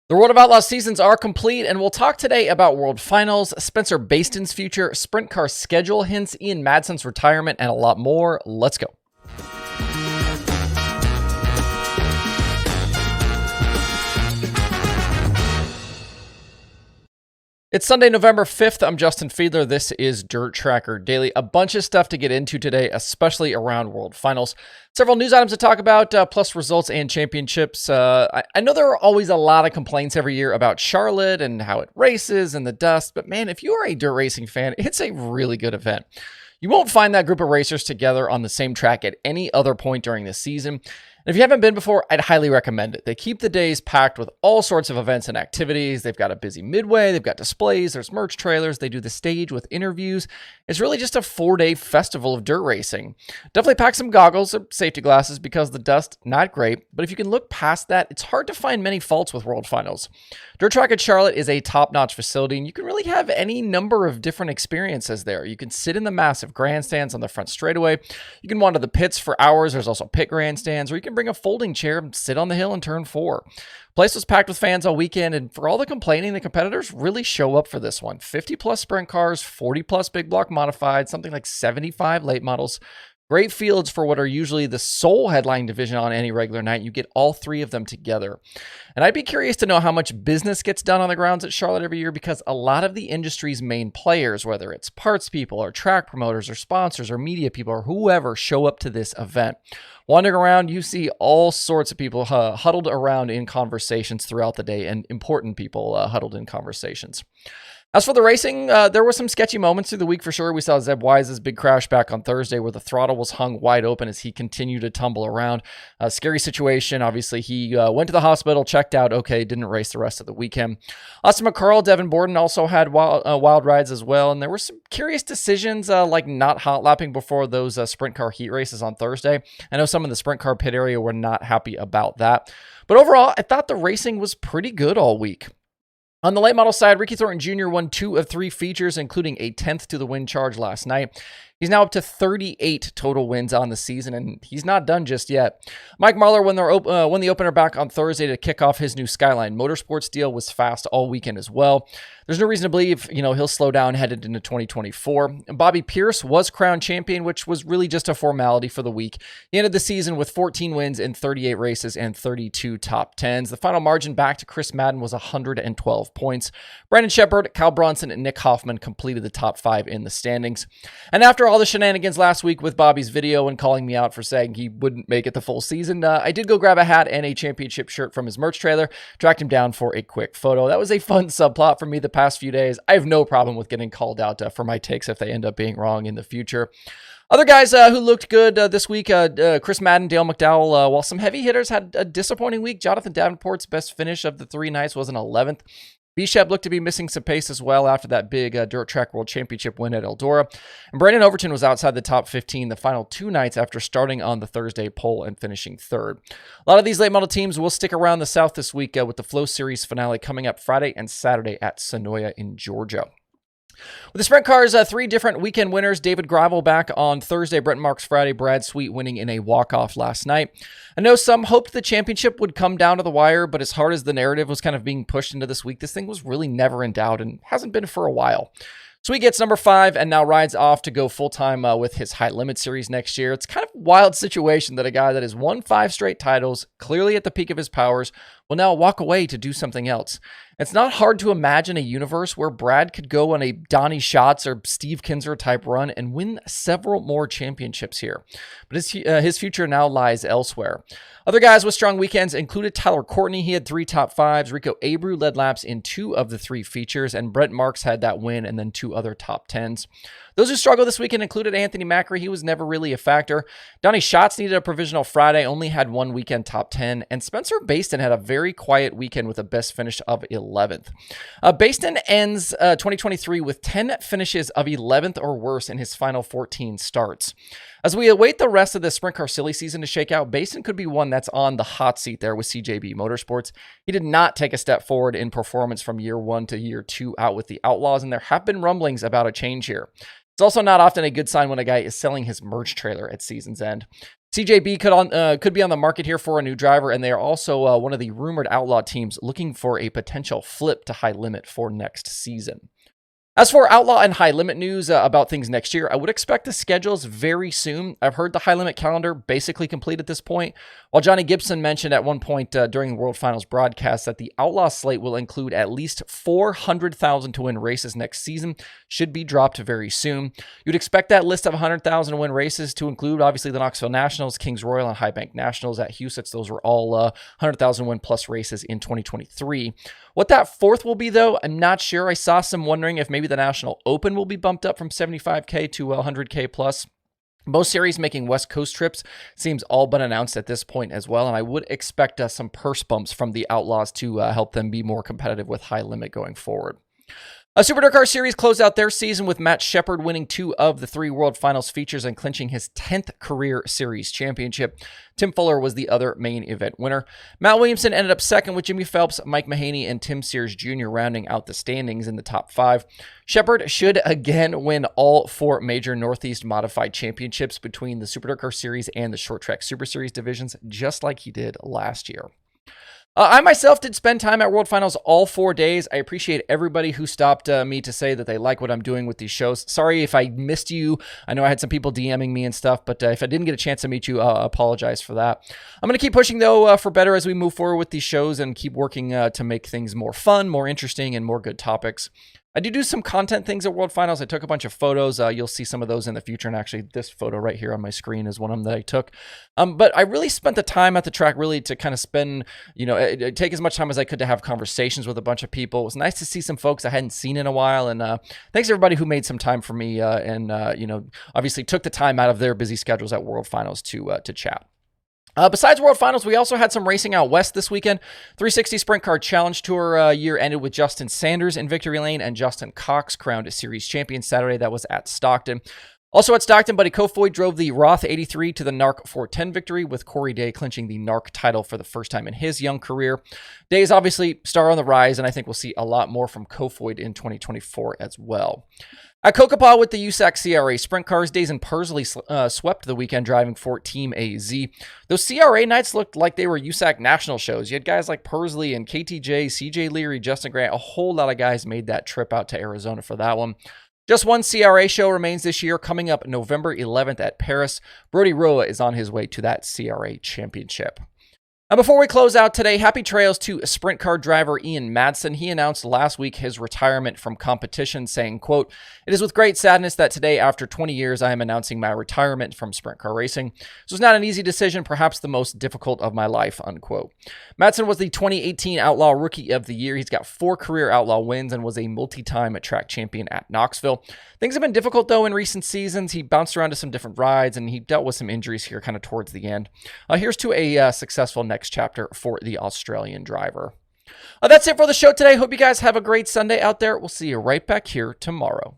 The World of Outlaws seasons are complete, and we'll talk today about World Finals, Spencer Bayston's future, sprint car schedule hints, Ian Madsen's retirement, and a lot more. Let's go. It's Sunday, November 5th. I'm Justin Fiedler. This is DIRTRACKR Daily. A bunch of stuff to get into today, especially around World Finals. Several news items to talk about, plus results and championships. I know there are always a lot of complaints every year about Charlotte and how it races and the dust, but man, if you are a dirt racing fan, it's a really good event. You won't find that group of racers together on the same track at any other point during this season. And if you haven't been before, I'd highly recommend it. They keep the days packed with all sorts of events and activities. They've got a busy midway. They've got displays. There's merch trailers. They do the stage with interviews. It's really just a 4-day festival of dirt racing. Definitely pack some goggles or safety glasses because the dust, not great. But if you can look past that, it's hard to find many faults with World Finals. Dirt Track at Charlotte is a top-notch facility, and you can really have any number of different experiences there. You can sit in the massive grandstands on the front straightaway. You can wander the pits for hours. There's also pit grandstands, or you can bring a folding chair and sit on the hill in turn 4. Place was packed with fans all weekend, and for all the complaining, the competitors really show up for this one. 50-plus sprint cars, 40-plus big block modified, something like 75 late models. Great fields for what are usually the sole headline division on any regular night. You get all 3 of them together. And I'd be curious to know how much business gets done on the grounds at Charlotte every year, because a lot of the industry's main players, whether it's parts people or track promoters or sponsors or media people or whoever, show up to this event. Wandering around, you see all sorts of people huddled around in conversations throughout the day, and important people huddled in conversations. As for the racing, there were some sketchy moments through the week for sure. We saw Zeb Wise's big crash back on Thursday where the throttle was hung wide open as he continued to tumble around. A scary situation. Obviously, he went to the hospital, checked out, okay, didn't race the rest of the weekend. Austin McCarl, Devin Borden also had wild rides as well, and there were some curious decisions like not hot lapping before those sprint car heat races on Thursday. I know some in the sprint car pit area were not happy about that. But overall, I thought the racing was pretty good all week. On the late model side, Ricky Thornton Jr. won 2 of 3 features, including a 10th to the win charge last night. He's now up to 38 total wins on the season, and he's not done just yet. Mike Marlar won the opener back on Thursday to kick off his new Skyline Motorsports deal. Was fast all weekend as well. There's no reason to believe, he'll slow down headed into 2024. And Bobby Pierce was crowned champion, which was really just a formality for the week. He ended the season with 14 wins in 38 races and 32 top 10s. The final margin back to Chris Madden was 112 points. Brandon Shepard, Kyle Bronson, and Nick Hoffman completed the top 5 in the standings. And after all the shenanigans last week with Bobby's video and calling me out for saying he wouldn't make it the full season, I did go grab a hat and a championship shirt from his merch trailer, tracked him down for a quick photo. That was a fun subplot for me the past few days. I have no problem with getting called out for my takes if they end up being wrong in the future. Other guys who looked good this week, Chris Madden, Dale McDowell, while some heavy hitters had a disappointing week. Jonathan Davenport's best finish of the 3 nights was an 11th. Bishop looked to be missing some pace as well after that big Dirt Track World Championship win at Eldora. And Brandon Overton was outside the top 15 the final 2 nights after starting on the Thursday pole and finishing 3rd. A lot of these late model teams will stick around the South this week with the Flow Series finale coming up Friday and Saturday at Sonoya in Georgia. With the sprint cars, 3 different weekend winners. David Gravel back on Thursday, Brent Marks Friday, Brad Sweet winning in a walk-off last night. I know some hoped the championship would come down to the wire, but as hard as the narrative was kind of being pushed into this week, this thing was really never in doubt and hasn't been for a while. Sweet gets number 5 and now rides off to go full-time with his High Limit Series next year. It's kind of a wild situation that a guy that has won 5 straight titles, clearly at the peak of his powers, will now walk away to do something else. It's not hard to imagine a universe where Brad could go on a Donnie Schatz or Steve Kinser type run and win several more championships here. But his future now lies elsewhere. Other guys with strong weekends included Tyler Courtney. He had 3 top 5s. Rico Abreu led laps in 2 of the 3 features, and Brent Marks had that win and then 2 other top 10s. Those who struggled this weekend included Anthony Macri. He was never really a factor. Donnie Schatz needed a provisional Friday, only had 1 weekend top 10, and Spencer Bayston had a very quiet weekend with a best finish of 11th. Bayston ends 2023 with 10 finishes of 11th or worse in his final 14 starts. As we await the rest of the Sprint Car Silly season to shake out, Bayston could be one that's on the hot seat there with CJB Motorsports. He did not take a step forward in performance from year 1 to year 2 out with the Outlaws, and there have been rumblings about a change here. It's also not often a good sign when a guy is selling his merch trailer at season's end. CJB could be on the market here for a new driver, and they are also one of the rumored Outlaw teams looking for a potential flip to High Limit for next season. As for Outlaw and High Limit news about things next year, I would expect the schedules very soon. I've heard the High Limit calendar basically complete at this point, while Johnny Gibson mentioned at one point during the World Finals broadcast that the Outlaw slate will include at least 400,000 to win races next season, should be dropped very soon. You'd expect that list of 100,000 to win races to include, obviously, the Knoxville Nationals, Kings Royal, and High Bank Nationals at Huset's. Those were all 100,000 win plus races in 2023. What that fourth will be, though, I'm not sure. I saw some wondering if maybe the National Open will be bumped up from 75K to 100K plus. Most series making West Coast trips seems all but announced at this point as well, and I would expect some purse bumps from the Outlaws to help them be more competitive with High Limit going forward. Super DIRTCar Series closed out their season with Matt Shepard winning 2 of the 3 World Finals features and clinching his 10th career series championship. Tim Fuller was the other main event winner. Matt Williamson ended up second with Jimmy Phelps, Mike Mahaney, and Tim Sears Jr. rounding out the standings in the top 5. Shepard should again win all 4 major Northeast Modified Championships between the Super DIRTCar Series and the Short Track Super Series divisions, just like he did last year. I myself did spend time at World Finals all 4 days. I appreciate everybody who stopped me to say that they like what I'm doing with these shows. Sorry if I missed you. I know I had some people DMing me and stuff, but if I didn't get a chance to meet you, I apologize for that. I'm going to keep pushing, though, for better as we move forward with these shows and keep working to make things more fun, more interesting, and more good topics. I do some content things at World Finals. I took a bunch of photos. You'll see some of those in the future. And actually, this photo right here on my screen is one of them that I took. But I really spent the time at the track really to kind of spend, take as much time as I could to have conversations with a bunch of people. It was nice to see some folks I hadn't seen in a while. And thanks everybody who made some time for me and obviously took the time out of their busy schedules at World Finals to chat. Besides World Finals, we also had some racing out west this weekend. 360 Sprint Car Challenge Tour year ended with Justin Sanders in victory lane and Justin Cox crowned a series champion Saturday. That was at Stockton. Also at Stockton, Buddy Kofoid drove the Roth 83 to the NARC 410 victory, with Corey Day clinching the NARC title for the first time in his young career. Day is obviously star on the rise, and I think we'll see a lot more from Kofoid in 2024 as well. At Kokopah with the USAC CRA Sprint Cars, Days and Pursley swept the weekend driving for Team AZ. Those CRA nights looked like they were USAC national shows. You had guys like Pursley and KTJ, CJ Leary, Justin Grant. A whole lot of guys made that trip out to Arizona for that one. Just one CRA show remains this year, coming up November 11th at Paris. Brody Roa is on his way to that CRA championship. Now, before we close out today, happy trails to sprint car driver Ian Madsen. He announced last week his retirement from competition, saying, quote, "It is with great sadness that today, after 20 years, I am announcing my retirement from sprint car racing. This was not an easy decision, perhaps the most difficult of my life," unquote. Madsen was the 2018 Outlaw Rookie of the Year. He's got 4 career Outlaw wins and was a multi-time track champion at Knoxville. Things have been difficult, though, in recent seasons. He bounced around to some different rides, and he dealt with some injuries here kind of towards the end. Here's to a successful next chapter for the Australian driver. That's it for the show today. Hope you guys have a great Sunday out there. We'll see you right back here tomorrow.